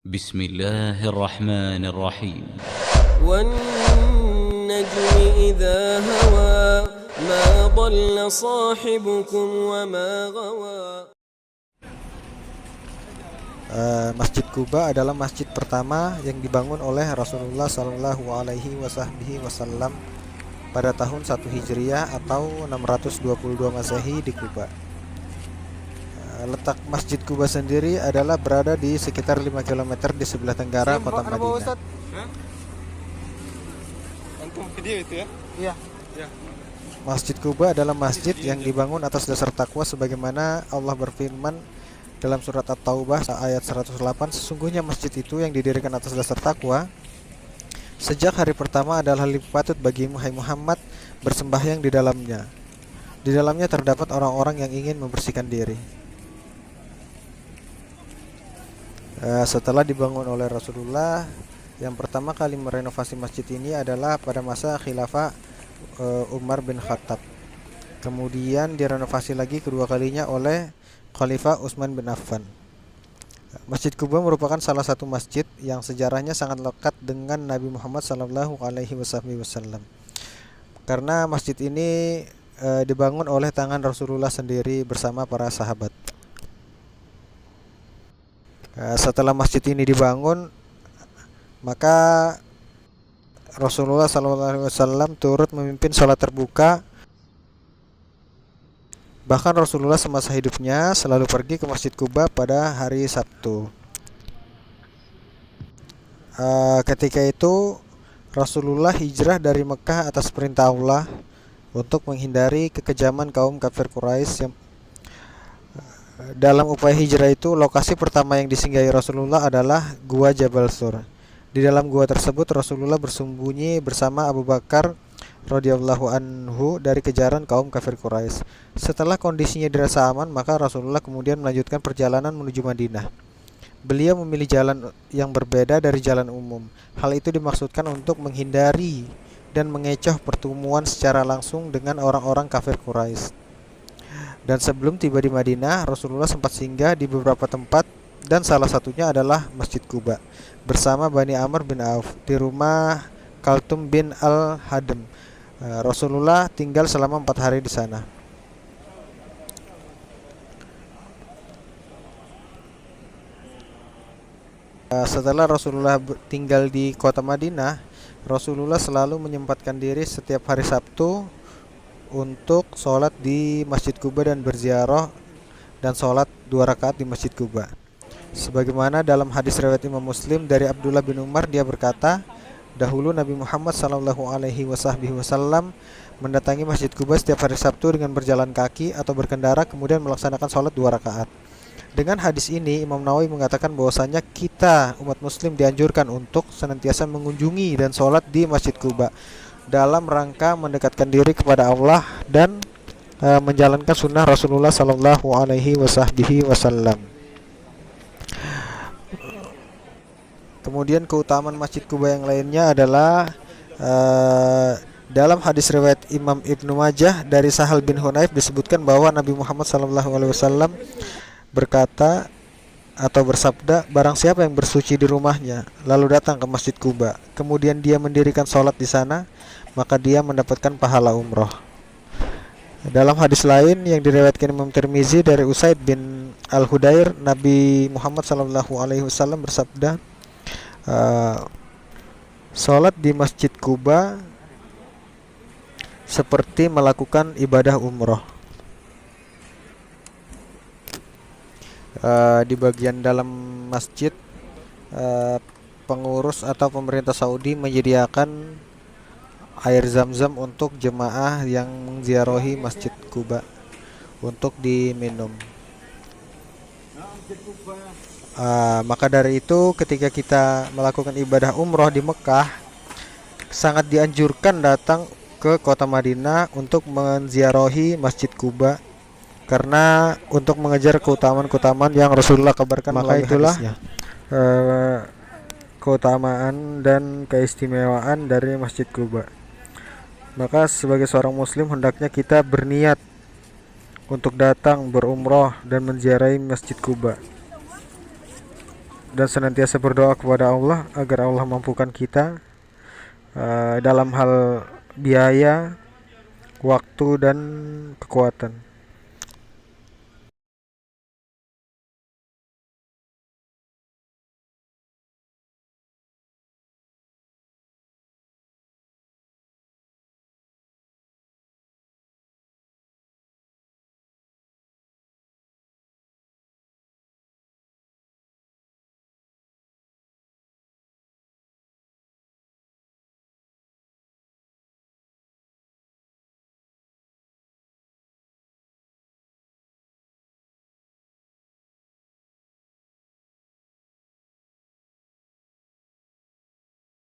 بسم الله الرحمن الرحيم والنجم إذا هوى ما ضل صاحبكم وما غوى. Masjid Quba adalah masjid pertama yang dibangun oleh Rasulullah Shallallahu Alaihi Wasallam pada tahun 1 Hijriah atau 622 Masehi di Kuba. Letak Masjid Quba sendiri adalah berada di sekitar 5 km di sebelah tenggara kota Madinah. Masjid Quba adalah masjid yang dibangun atas dasar takwa sebagaimana Allah berfirman dalam surat At-Taubah ayat 108, sesungguhnya masjid itu yang didirikan atas dasar takwa. Sejak hari pertama adalah lebih patut bagimu, hai Muhammad, bersembahyang di dalamnya. Di dalamnya terdapat orang-orang yang ingin membersihkan diri. Setelah dibangun oleh Rasulullah, yang pertama kali merenovasi masjid ini adalah pada masa khilafah Umar bin Khattab. Kemudian direnovasi lagi kedua kalinya oleh Khalifah Utsman bin Affan. Masjid Quba merupakan salah satu masjid yang sejarahnya sangat lekat dengan Nabi Muhammad Sallallahu Alaihi Wasallam. Karena masjid ini dibangun oleh tangan Rasulullah sendiri bersama para sahabat. Setelah masjid ini dibangun, maka Rasulullah SAW turut memimpin sholat terbuka. Bahkan Rasulullah semasa hidupnya selalu pergi ke Masjid Quba pada hari Sabtu. Ketika itu Rasulullah hijrah dari Mekah atas perintah Allah untuk menghindari kekejaman kaum kafir Quraisy. Dalam upaya hijrah itu, lokasi pertama yang disinggahi Rasulullah adalah Gua Jabal Sur. Di dalam gua tersebut Rasulullah bersembunyi bersama Abu Bakar radhiyallahu anhu dari kejaran kaum kafir Quraisy. Setelah kondisinya dirasa aman, maka Rasulullah kemudian melanjutkan perjalanan menuju Madinah. Beliau memilih jalan yang berbeda dari jalan umum. Hal itu dimaksudkan untuk menghindari dan mengecoh pertemuan secara langsung dengan orang-orang kafir Quraisy. Dan sebelum tiba di Madinah, Rasulullah sempat singgah di beberapa tempat dan salah satunya adalah Masjid Quba bersama Bani Amr bin Auf di rumah Kaltum bin Al-Hadam. Rasulullah tinggal selama 4 hari di sana. Setelah Rasulullah tinggal di kota Madinah, Rasulullah selalu menyempatkan diri setiap hari Sabtu untuk sholat di Masjid Quba dan berziarah dan sholat 2 rakaat di Masjid Quba. Sebagaimana dalam hadis riwayat Imam Muslim dari Abdullah bin Umar, dia berkata, dahulu Nabi Muhammad Sallallahu Alaihi Wasallam mendatangi Masjid Quba setiap hari Sabtu dengan berjalan kaki atau berkendara, kemudian melaksanakan sholat 2 rakaat. Dengan hadis ini, Imam Nawawi mengatakan bahwasanya kita umat Muslim dianjurkan untuk senantiasa mengunjungi dan sholat di Masjid Quba dalam rangka mendekatkan diri kepada Allah dan menjalankan sunnah Rasulullah Sallallahu Alaihi Wasallam. Kemudian keutamaan Masjid Quba yang lainnya adalah dalam hadis riwayat Imam Ibnu Majah dari Sahal bin Hunayf disebutkan bahwa Nabi Muhammad SAW berkata atau bersabda, barang siapa yang bersuci di rumahnya lalu datang ke Masjid Quba, kemudian dia mendirikan sholat di sana, maka dia mendapatkan pahala umroh. Dalam hadis lain yang diriwayatkan Imam Tirmizi dari Usaid bin Al-Hudair, Nabi Muhammad SAW bersabda, sholat di Masjid Quba seperti melakukan ibadah umroh. Di bagian dalam masjid, pengurus atau pemerintah Saudi menyediakan air zam-zam untuk jemaah yang mengziarahi Masjid Quba untuk diminum. Maka dari itu, ketika kita melakukan ibadah umroh di Mekah, sangat dianjurkan datang ke kota Madinah untuk menziarahi Masjid Quba, karena untuk mengejar keutamaan-keutamaan yang Rasulullah kabarkan. Maka itulah keutamaan dan keistimewaan dari Masjid Quba. Maka sebagai seorang muslim hendaknya kita berniat untuk datang berumroh dan menziarahi Masjid Quba. dan senantiasa berdoa kepada Allah agar Allah mampukan kita dalam hal biaya, waktu dan kekuatan.